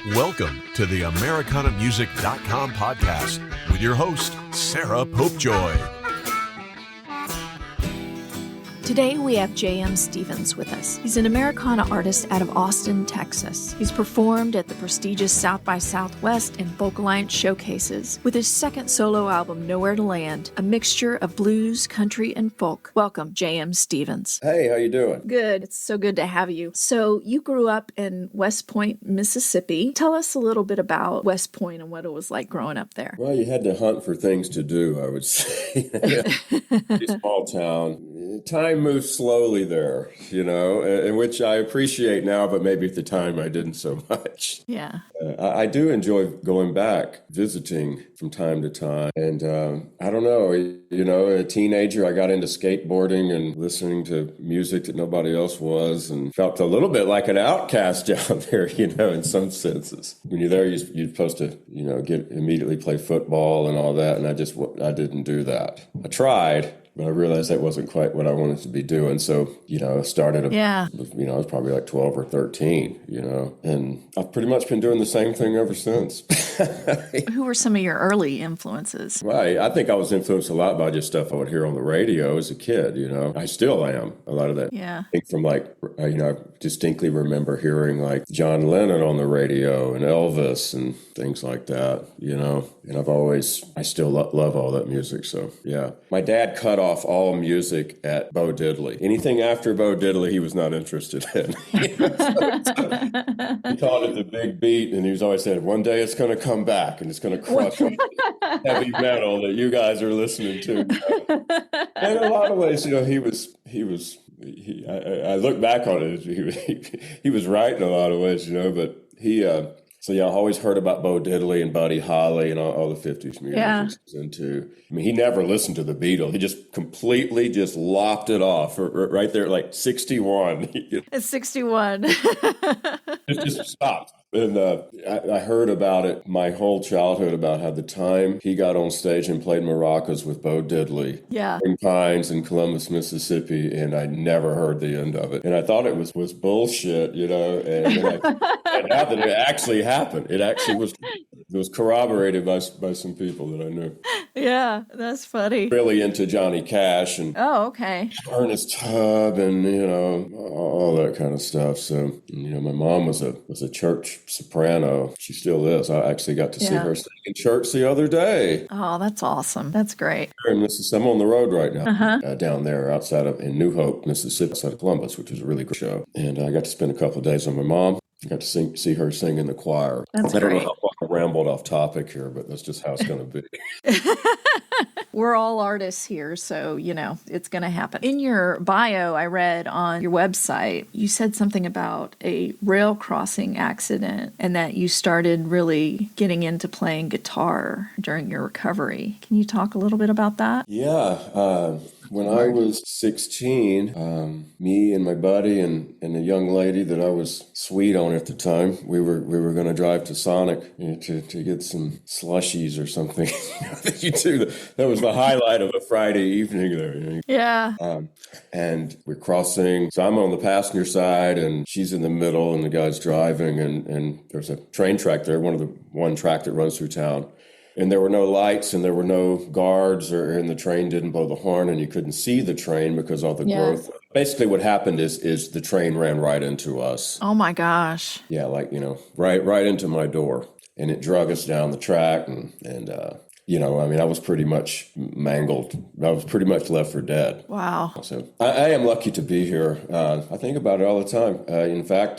Welcome to the AmericanaMusic.com podcast with your host, Sarah Popejoy. Today we have J.M. Stevens with us. He's an Americana artist out of Austin, Texas. He's performed at the prestigious South by Southwest and Folk Alliance showcases with his second solo album, Nowhere to Land, a mixture of blues, country, and folk. Welcome, J.M. Stevens. Hey, how you doing? Good. It's so good to have you. So you grew up in West Point, Mississippi. Tell us a little bit about West Point and what it was like growing up there. Well, you had to hunt for things to do, I would say. Small town. Time moves slowly there, in which I appreciate now, but maybe at the time I didn't so much. Yeah. I do enjoy going back, visiting from time to time. And I don't know, a teenager, I got into skateboarding and listening to music that nobody else was and felt a little bit like an outcast down there, in some senses. When you're there, you're supposed to, immediately play football and all that. And I didn't do that. I tried. But I realized that wasn't quite what I wanted to be doing. So, I started, I was probably like 12 or 13, and I've pretty much been doing the same thing ever since. Who were some of your early influences? Right. I think I was influenced a lot by just stuff I would hear on the radio as a kid, I still am. A lot of that. Yeah. I think from I distinctly remember hearing like John Lennon on the radio and Elvis and things like that, and I still love all that music. So, yeah. My dad cut off all music at Bo Diddley. Anything after Bo Diddley, he was not interested in. He called it the big beat, and he was always saying, one day it's going to come back, and it's going to crush all the heavy metal that you guys are listening to. And in a lot of ways, I look back on it, he was right in a lot of ways, but he... So, I always heard about Bo Diddley and Buddy Holly and all the 50s music he was into. I mean, he never listened to the Beatles. He just completely lopped it off right there, like 61. It's 61. It just stopped. And I heard about it my whole childhood, about how the time he got on stage and played maracas with Bo Diddley in Pines in Columbus, Mississippi, and I never heard the end of it. And I thought it was bullshit, and now that it actually happened, it was corroborated by some people that I knew. Yeah, that's funny. Really into Johnny Cash and Ernest Tubb and all that kind of stuff. So my mom was a church soprano. She still is. I actually got to see her sing in church the other day. Oh, that's awesome. That's great. In Mississippi, I'm on the road right now, down there in New Hope, Mississippi, outside of Columbus, which was a really good show. And I got to spend a couple of days with my mom. I got to see her sing in the choir. I don't know how I rambled off topic here, but that's just how it's going to be. We're all artists here, so, it's going to happen. In your bio, I read on your website, you said something about a rail crossing accident and that you started really getting into playing guitar during your recovery. Can you talk a little bit about that? Yeah. When I was 16, me and my buddy and a young lady that I was sweet on at the time, we were going to drive to Sonic to get some slushies or something. That you do. That was the highlight of a Friday evening there. Yeah. And we're crossing. So I'm on the passenger side, and she's in the middle, and the guy's driving, and there's a train track there, one track that runs through town. And there were no lights and there were no guards, and the train didn't blow the horn, and you couldn't see the train because all the growth. Basically what happened is the train ran right into us. Oh my gosh. Yeah, right into my door. And it drug us down the track and I was pretty much mangled. I was pretty much left for dead. Wow. So I am lucky to be here. I think about it all the time. In fact,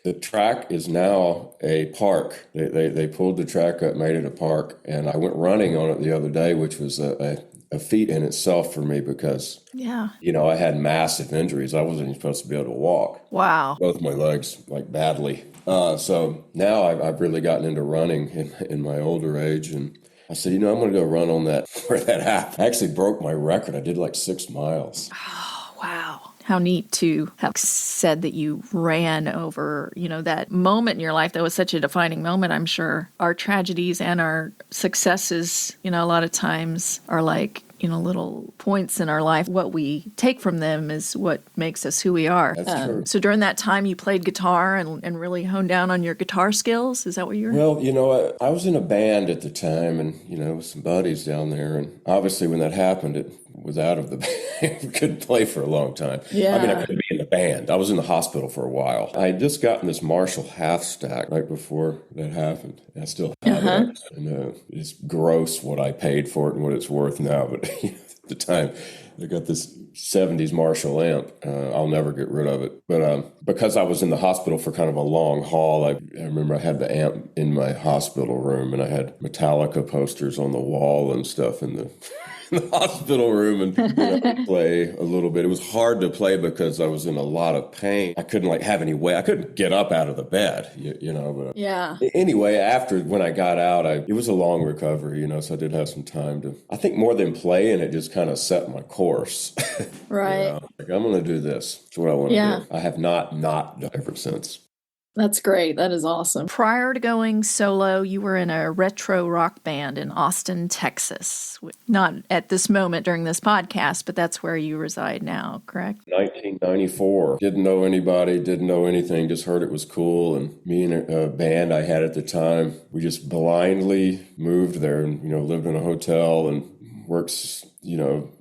the track is now a park. They pulled the track up, made it a park, and I went running on it the other day, which was a feat in itself for me because, I had massive injuries. I wasn't even supposed to be able to walk. Wow. Both my legs, badly. So now I've really gotten into running in my older age, and I said, I'm going to go run on that where that happened. I actually broke my record. I did 6 miles. Oh, wow. How neat to have said that you ran over, that moment in your life that was such a defining moment, I'm sure. Our tragedies and our successes, a lot of times are like little points in our life. What we take from them is what makes us who we are. That's true. So during that time, you played guitar and really honed down on your guitar skills? Is that what you were? Well, I was in a band at the time and, with some buddies down there. And obviously when that happened, it was out of the band. Couldn't play for a long time. Yeah. I mean, I couldn't be in the band. I was in the hospital for a while. I had just gotten this Marshall half stack right before that happened. I still have it. And it's gross what I paid for it and what it's worth now. But at the time, I got this 70s Marshall amp. I'll never get rid of it. But because I was in the hospital for kind of a long haul, I remember I had the amp in my hospital room and I had Metallica posters on the wall and stuff in the hospital room and I'd play a little bit. It was hard to play because I was in a lot of pain. I couldn't have any way. I couldn't get up out of the bed, But yeah. Anyway, when I got out, it was a long recovery, so I did have some time to. I think more than playing, it just kind of set my course. Right. I'm going to do this. It's what I want to do. I have not done ever since. That's great. That is awesome. Prior to going solo, you were in a retro rock band in Austin, Texas. Not at this moment during this podcast, but that's where you reside now, correct? 1994. Didn't know anybody, didn't know anything, just heard it was cool. And me and a band I had at the time, we just blindly moved there and, lived in a hotel and worked,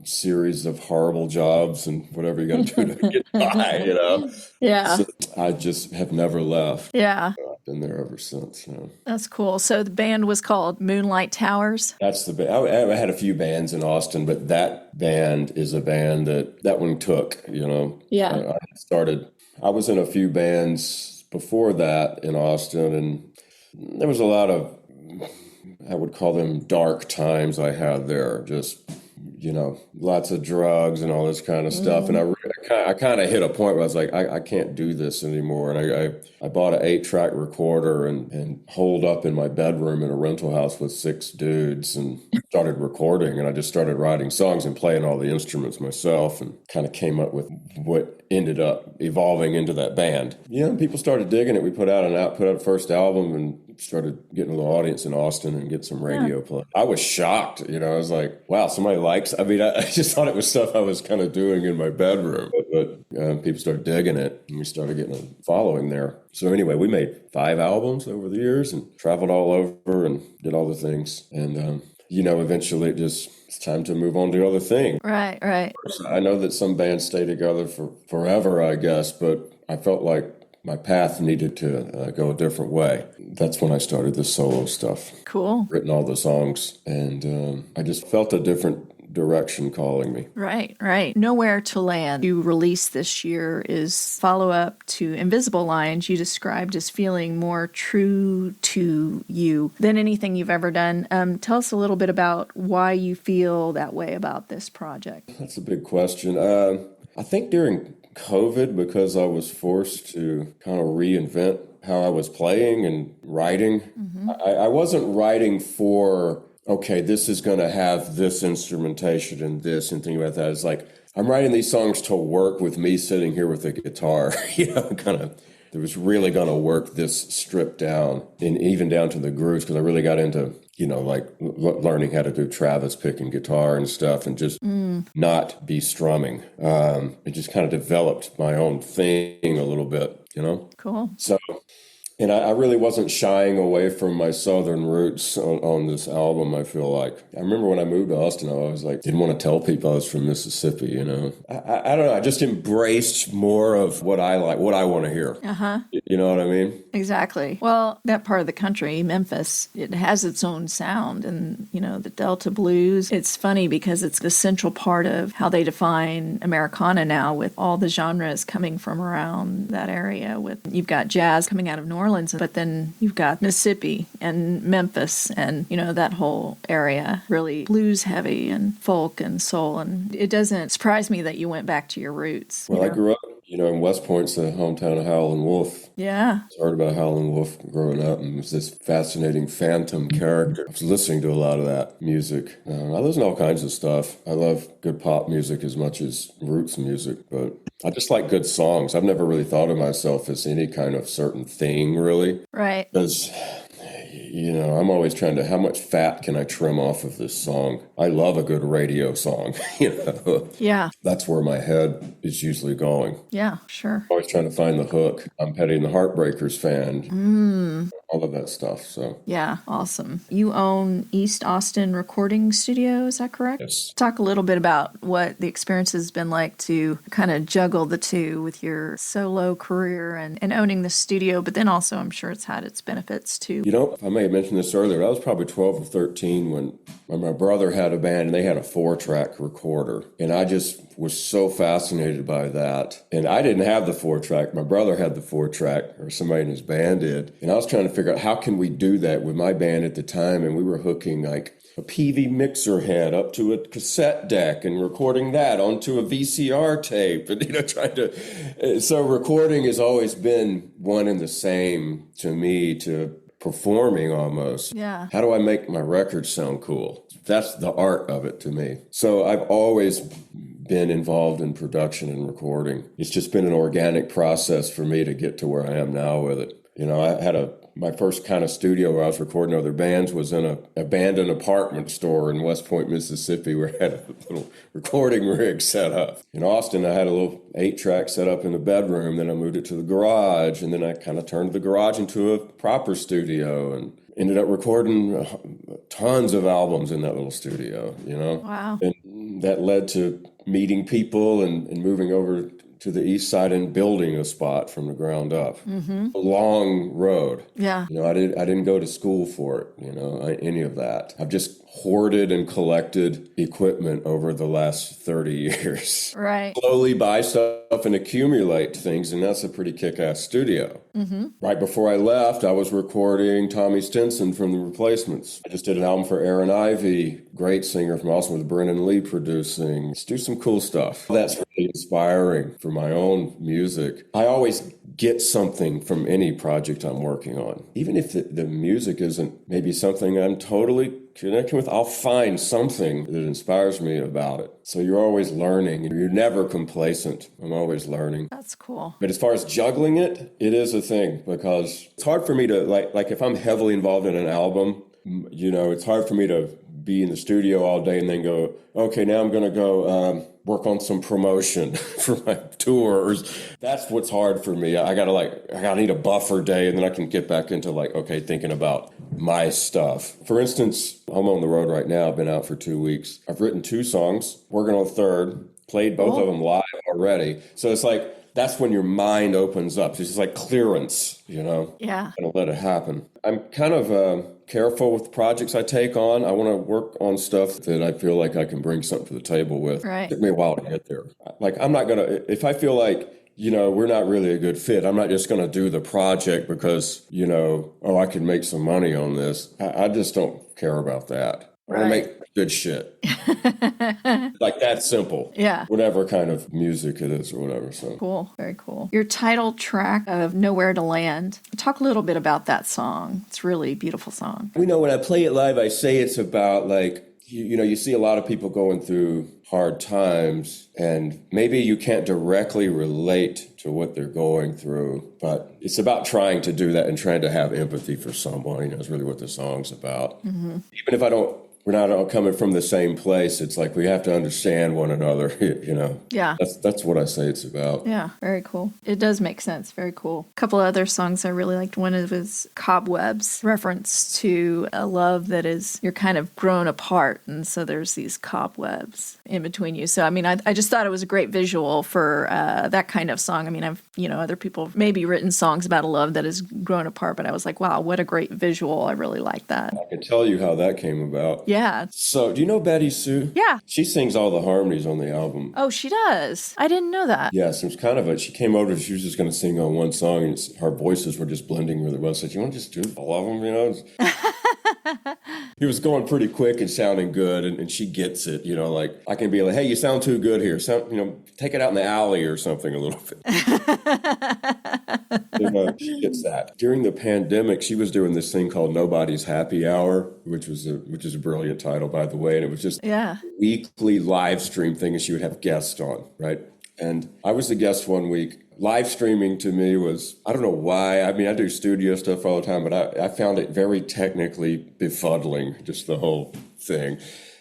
series of horrible jobs and whatever you got to do to get by, Yeah. So I just have never left. Yeah. I've been there ever since. That's cool. So the band was called Moonlight Towers? That's the band. I had a few bands in Austin, but that band is a band that one took, Yeah. I was in a few bands before that in Austin, and there was a lot of, I would call them dark times I had there, just lots of drugs and all this kind of stuff. And I kind of hit a point where I was like, I can't do this anymore. And I bought an 8-track recorder and holed up in my bedroom in a rental house with 6 dudes and started recording. And I just started writing songs and playing all the instruments myself and kind of came up with what ended up evolving into that band. People started digging it. We put out a first album and started getting a little audience in Austin and get some radio play. I was shocked, I was like, wow, somebody likes, I just thought it was stuff I was kind of doing in my bedroom, but people started digging it and we started getting a following there. So anyway, we made 5 albums over the years and traveled all over and did all the things. And, eventually it's time to move on to other things. Right. I know that some bands stay together for forever, I guess, but I felt like my path needed to go a different way. That's when I started the solo stuff. Cool. Written all the songs, and I just felt a different direction calling me. Right. Nowhere to Land, you released this year, is follow-up to Invisible Lines you described as feeling more true to you than anything you've ever done. Tell us a little bit about why you feel that way about this project. That's a big question. I think during COVID, because I was forced to kind of reinvent how I was playing and writing. I wasn't writing for, okay, this is going to have this instrumentation and this and things like that. It's like, I'm writing these songs to work with me sitting here with a guitar, kind of. It was really going to work this stripped down and even down to the grooves, because I really got into learning how to do Travis picking guitar and stuff and just not be strumming. It just kind of developed my own thing a little bit, Cool. So, and I really wasn't shying away from my Southern roots on this album, I feel like. I remember when I moved to Austin, I was like, didn't want to tell people I was from Mississippi, I don't know. I just embraced more of what I like, what I want to hear. Uh-huh. You know what I mean? Exactly. Well, that part of the country, Memphis, it has its own sound. And, the Delta blues, it's funny because it's the central part of how they define Americana now, with all the genres coming from around that area. You've got jazz coming out of New Orleans, but then you've got Mississippi and Memphis and, that whole area, really blues heavy and folk and soul. And it doesn't surprise me that you went back to your roots. Well, I grew up, in West Point's the hometown of Howlin Wolf. Yeah. I heard about Howlin Wolf growing up, and it was this fascinating phantom character. I was listening to a lot of that music. I listen to all kinds of stuff. I love good pop music as much as roots music, but I just like good songs. I've never really thought of myself as any kind of certain thing, really. Right. Because, I'm always trying to, how much fat can I trim off of this song? I love a good radio song, Yeah. That's where my head is usually going. Yeah, sure. Always trying to find the hook. I'm Petty and the Heartbreakers fan. All of that stuff. So Yeah, awesome. You own East Austin Recording Studio, is that correct? yes. Talk a little bit about what the experience has been like to kind of juggle the two with your solo career and owning the studio, but then also I'm sure it's had its benefits too. I may have mentioned this earlier. I was probably 12 or 13 when my brother had a band and they had a 4-track recorder. And I just was so fascinated by that. And I didn't have the 4-track. My brother had the 4-track, or somebody in his band did. And I was trying to figure out how can we do that with my band at the time. And we were hooking like a PV mixer head up to a cassette deck and recording that onto a VCR tape and, trying to, so recording has always been one and the same to me, to performing almost. Yeah. How do I make my records sound cool? That's the art of it to me. So I've always been involved in production and recording. It's just been an organic process for me to get to where I am now with it. I had my first kind of studio where I was recording other bands was in an abandoned apartment store in West Point, Mississippi, where I had a little recording rig set up. In Austin, I had a little 8-track set up in the bedroom. Then I moved it to the garage, and then I kind of turned the garage into a proper studio and ended up recording tons of albums in that little studio, Wow. And that led to meeting people and moving over to the east side and building a spot from the ground up. A long road. Yeah. I didn't go to school for it, any of that. I've just hoarded and collected equipment over the last 30 years. Right. Slowly buy stuff and accumulate things, and that's a pretty kick-ass studio. Right before I left, I was recording Tommy Stinson from The Replacements. I just did an album for Aaron Ivey, great singer from Austin, with Brennan Lee producing. Let's do some cool stuff. That's really inspiring for my own music. I always get something from any project I'm working on. Even if the music isn't maybe something I'm totally connecting with, I'll find something that inspires me about it. So you're always learning. You're never complacent. I'm always learning. That's cool. But as far as juggling it, it is a thing because it's hard for me to, like if I'm heavily involved in an album, it's hard for me to be in the studio all day and then go, okay, now I'm going to go work on some promotion for my tours. That's what's hard for me. I gotta need a buffer day, and then I can get back into thinking about my stuff. For instance, I'm on the road right now. I've been out for 2 weeks. I've written 2 songs, working on a third, played both of them live already. So it's like, that's when your mind opens up. It's just like clearance, Yeah. And let it happen. I'm kind of careful with the projects I take on. I want to work on stuff that I feel like I can bring something to the table with. Right. It took me a while to get there. I'm not going to, if I feel like, we're not really a good fit, I'm not just going to do the project because, I can make some money on this. I just don't care about that. I want to make good shit. Like that simple. Yeah. Whatever kind of music it is or whatever. So Cool. Very cool. Your title track of Nowhere to Land. Talk a little bit about that song. It's a really beautiful song. when I play it live, I say it's about you see a lot of people going through hard times and maybe you can't directly relate to what they're going through, but it's about trying to do that and trying to have empathy for someone, is really what the song's about. Even if we're not all coming from the same place, it's like we have to understand one another, Yeah. That's what I say it's about. Yeah, very cool. It does make sense. Very cool. A couple of other songs I really liked. One of his Cobwebs, reference to a love that is, you're kind of grown apart. And so there's these cobwebs in between you. So, I just thought it was a great visual for that kind of song. Other people have maybe written songs about a love that is grown apart, but I was like, wow, what a great visual. I really like that. I can tell you how that came about. Yeah. So, do you know Betty Sue? Yeah. She sings all the harmonies on the album. Oh, she does. I didn't know that. Yes, it was kind of she came over, she was just going to sing on one song, and our voices were just blending really well. So, you want to just do all of them, He was going pretty quick and sounding good, and she gets it, I can be like, hey, you sound too good here. Take it out in the alley or something a little bit. She gets that. During the pandemic, she was doing this thing called Nobody's Happy Hour, which is a brilliant title, by the way. And it was just a weekly live stream thing, and she would have guests on, right? And I was the guest one week. live streaming to me was, I don't know why. I mean, I do studio stuff all the time, but I found it very technically befuddling, just the whole thing.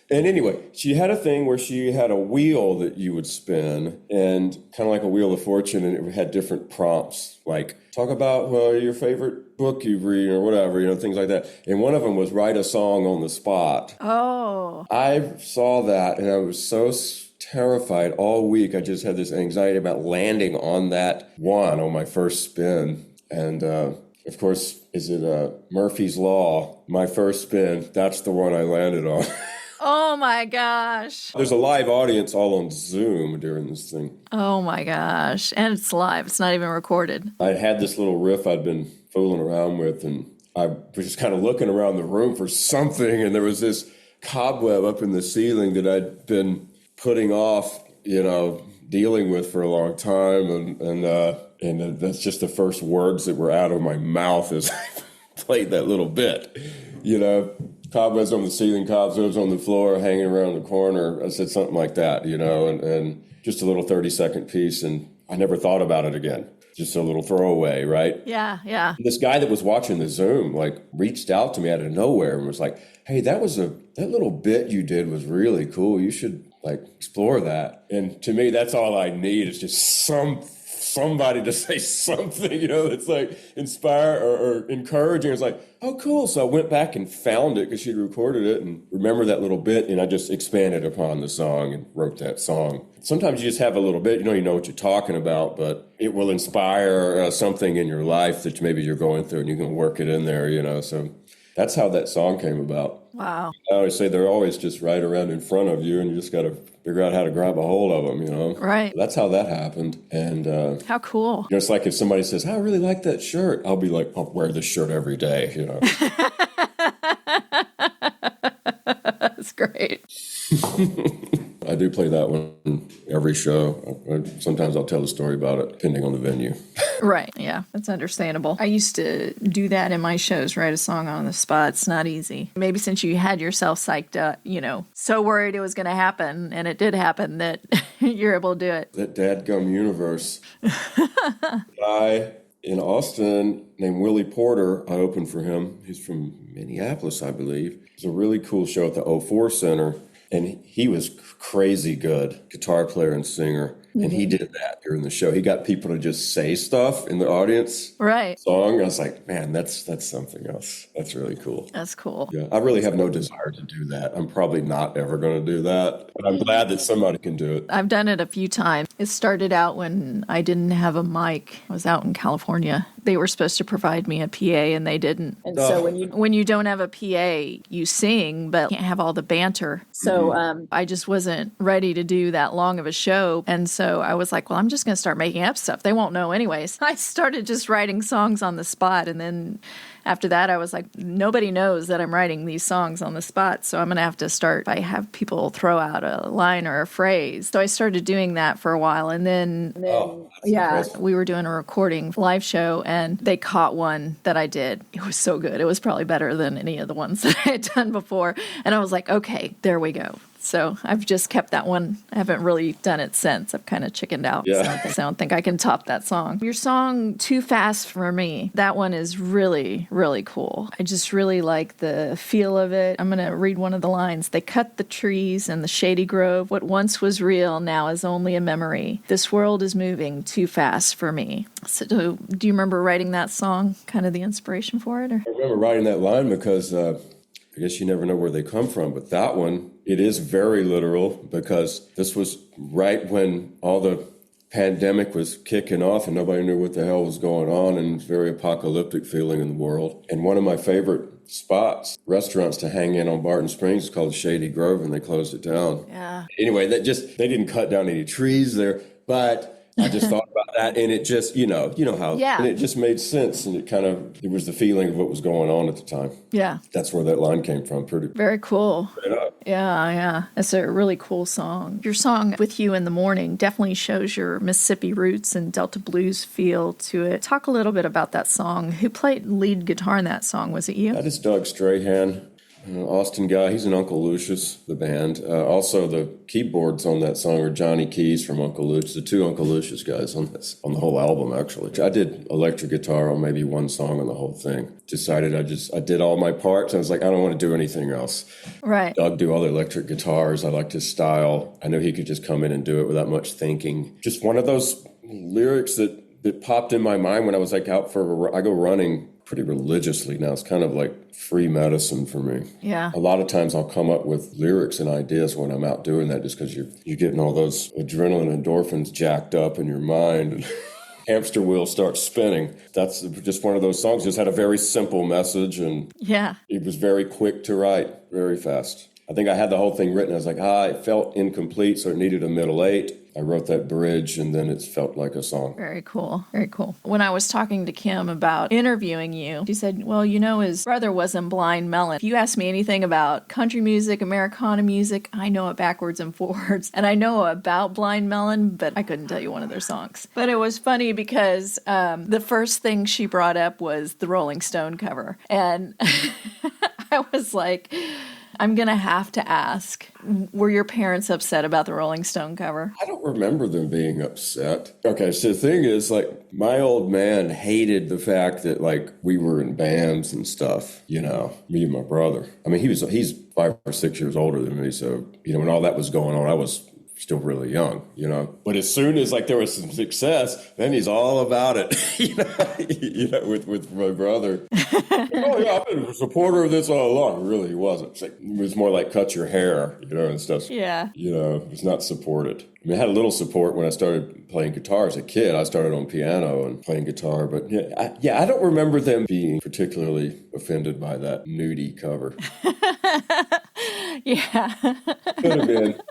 And anyway, she had a thing where she had a wheel that you would spin, and kind of like a Wheel of Fortune, and it had different prompts, like talk about your favorite book you've read or whatever, things like that. And one of them was write a song on the spot. Oh. I saw that, and I was so terrified all week. I just had this anxiety about landing on that one on my first spin. And of course, is it Murphy's Law? My first spin, that's the one I landed on. Oh my gosh. There's a live audience all on Zoom during this thing. Oh my gosh. And it's live. It's not even recorded. I had this little riff I'd been fooling around with, and I was just kind of looking around the room for something, and there was this cobweb up in the ceiling that I'd been putting off, dealing with for a long time. And that's just the first words that were out of my mouth as I played that little bit, Cobwebs on the ceiling, cobwebs on the floor, hanging around the corner. I said something like that, and just a little 30-second piece, and I never thought about it again. Just a little throwaway, right? Yeah, yeah. This guy that was watching the Zoom, reached out to me out of nowhere and was like, hey, that little bit you did was really cool. You should, explore that. And to me, that's all I need is just somebody to say something, that's inspire or encouraging. It's like, oh, cool. So I went back and found it because she'd recorded it and remembered that little bit. And I just expanded upon the song and wrote that song. Sometimes you just have a little bit, you know what you're talking about, but it will inspire something in your life that maybe you're going through, and you can work it in there, So that's how that song came about. Wow. I always say they're always just right around in front of you, and you just got to figure out how to grab a hold of them, Right. That's how that happened. And how cool. It's like if somebody says, I really like that shirt, I'll be like, I'll wear this shirt every day, That's great. I do play that one every show. Sometimes I'll tell a story about it, depending on the venue. Right, yeah, that's understandable. I used to do that in my shows, write a song on the spot. It's not easy. Maybe since you had yourself psyched up, so worried it was going to happen, and it did happen, that you're able to do it. That dadgum universe. Guy in Austin named Willie Porter, I opened for him. He's from Minneapolis, I believe. It was a really cool show at the 04 Center. And he was crazy good, guitar player and singer. And he did that during the show. He got people to just say stuff in the audience. Right. Song. I was like, man, that's something else. That's really cool. That's cool. Yeah, I really have no desire to do that. I'm probably not ever going to do that. But I'm glad that somebody can do it. I've done it a few times. It started out when I didn't have a mic. I was out in California. They were supposed to provide me a PA, and they didn't. And so when you don't have a PA, you sing, but you can't have all the banter. So I just wasn't ready to do that long of a show. And so I was like, well, I'm just going to start making up stuff. They won't know anyways. I started just writing songs on the spot. And then after that, I was like, nobody knows that I'm writing these songs on the spot. So I'm going to have to start. I have people throw out a line or a phrase. So I started doing that for a while. And then impressive. We were doing a recording live show, and they caught one that I did. It was so good. It was probably better than any of the ones that I had done before. And I was like, okay, there we go. So I've just kept that one. I haven't really done it since. I've kind of chickened out. Yeah. So I don't think I can top that song. Your song, Too Fast for Me, that one is really, really cool. I just really like the feel of it. I'm going to read one of the lines. They cut the trees in the shady grove. What once was real now is only a memory. This world is moving too fast for me. So do you remember writing that song, kind of the inspiration for it? Or? I remember writing that line because I guess you never know where they come from, but that one, it is very literal because this was right when all the pandemic was kicking off and nobody knew what the hell was going on, and it was very apocalyptic feeling in the world. And one of my favorite restaurants to hang in on Barton Springs is called Shady Grove, and they closed it down. Yeah. Anyway, they didn't cut down any trees there, but I just thought about that, and it just, you know how, and it just made sense, and it was the feeling of what was going on at the time. Yeah. That's where that line came from. Very cool. Yeah. Yeah. It's a really cool song. Your song, With You in the Morning, definitely shows your Mississippi roots and Delta blues feel to it. Talk a little bit about that song. Who played lead guitar in that song? Was it you? That is Doug Strahan. Austin guy. He's in Uncle Lucius, the band. Also, the keyboards on that song are Johnny Keys from Uncle Lucius, the two Uncle Lucius guys on the whole album, actually. I did electric guitar on maybe one song on the whole thing. Decided I did all my parts. I was like, I don't want to do anything else. Right. Doug do all the electric guitars. I liked his style. I knew he could just come in and do it without much thinking. Just one of those lyrics that popped in my mind when I was like I go running pretty religiously now. It's kind of like free medicine for me. Yeah. A lot of times I'll come up with lyrics and ideas when I'm out doing that, just because you're getting all those adrenaline endorphins jacked up in your mind and hamster wheel starts spinning. That's just one of those songs. Just had a very simple message, and it was very quick to write, very fast. I think I had the whole thing written. I was like, it felt incomplete, so it needed a middle eight. I wrote that bridge, and then it felt like a song. Very cool. Very cool. When I was talking to Kim about interviewing you, she said, well, his brother was in Blind Melon. If you ask me anything about country music, Americana music, I know it backwards and forwards. And I know about Blind Melon, but I couldn't tell you one of their songs. But it was funny because the first thing she brought up was the Rolling Stone cover. And I was like, I'm going to have to ask, were your parents upset about the Rolling Stone cover? I don't remember them being upset. Okay, so the thing is, like, my old man hated the fact that, like, we were in bands and stuff, me and my brother. I mean, he's 5 or 6 years older than me, so, when all that was going on, I was still really young, But as soon as, like, there was some success, then he's all about it, with my brother. Oh, yeah, I've been a supporter of this all along. Really, he wasn't. It was more like cut your hair, and stuff. Yeah. It was not supported. I mean, I had a little support when I started playing guitar as a kid. I started on piano and playing guitar, but I don't remember them being particularly offended by that nudie cover. Yeah. Could have been.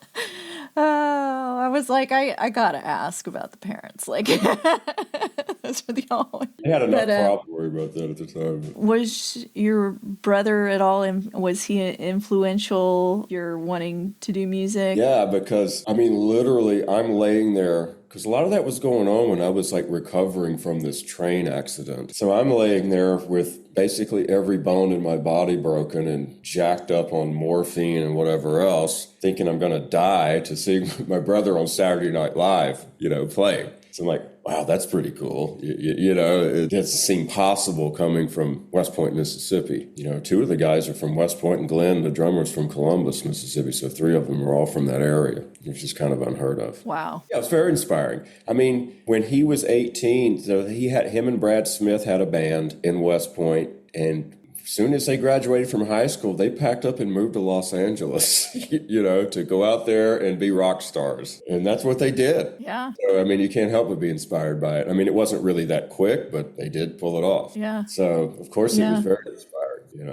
Oh, I was like, I gotta ask about the parents. Like, those were the only. I had enough problem to worry about that at the time. Was your brother at all? Was he influential? You're wanting to do music? Yeah, because literally, I'm laying there. Because a lot of that was going on when I was like recovering from this train accident. So I'm laying there with basically every bone in my body broken and jacked up on morphine and whatever else, thinking I'm going to die to see my brother on Saturday Night Live, play. So I'm like, wow, that's pretty cool. It doesn't seem possible coming from West Point, Mississippi. Two of the guys are from West Point, and Glenn, the drummer's from Columbus, Mississippi. So 3 of them are all from that area. It was just kind of unheard of. Wow. Yeah, it was very inspiring. I mean, when he was 18, so him and Brad Smith had a band in West Point, and as soon as they graduated from high school, they packed up and moved to Los Angeles, to go out there and be rock stars. And that's what they did. Yeah. So, you can't help but be inspired by it. It wasn't really that quick, but they did pull it off. Yeah. So, of course, it was very inspiring.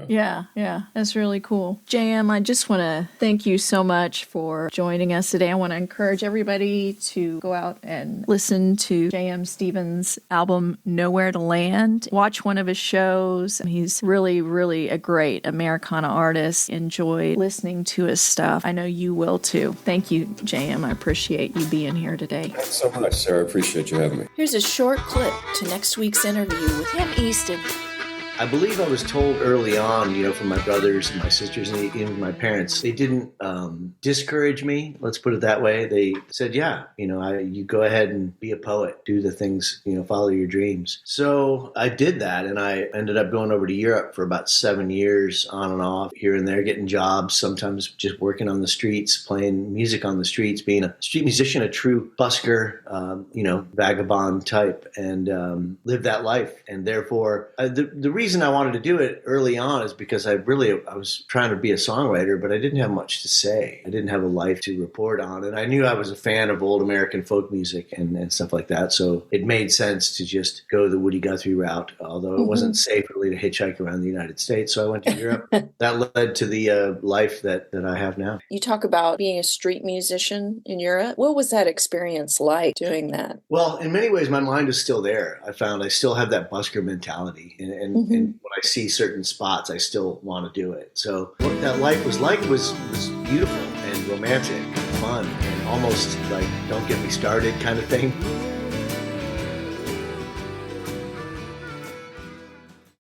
Yeah, that's really cool. JM, I just want to thank you so much for joining us today. I want to encourage everybody to go out and listen to JM Stevens' album, Nowhere to Land. Watch one of his shows. He's really, really a great Americana artist. Enjoy listening to his stuff. I know you will too. Thank you, JM. I appreciate you being here today. Thanks so much, Sarah. I appreciate you having me. Here's a short clip to next week's interview with Kim Easton. I believe I was told early on, from my brothers and my sisters and even my parents, they didn't discourage me. Let's put it that way. They said, you go ahead and be a poet, do the things, follow your dreams. So I did that, and I ended up going over to Europe for about 7 years on and off, here and there, getting jobs, sometimes just working on the streets, playing music on the streets, being a street musician, a true busker, vagabond type, and lived that life. And therefore, the reason I wanted to do it early on is because I was trying to be a songwriter, but I didn't have much to say. I didn't have a life to report on. And I knew I was a fan of old American folk music and stuff like that. So it made sense to just go the Woody Guthrie route, although it wasn't safe really to hitchhike around the United States. So I went to Europe. That led to the life that I have now. You talk about being a street musician in Europe. What was that experience like doing that? Well, in many ways, my mind is still there. I found I still have that busker mentality. And when I see certain spots, I still want to do it. So what that life was like was beautiful and romantic and fun and almost like don't get me started kind of thing.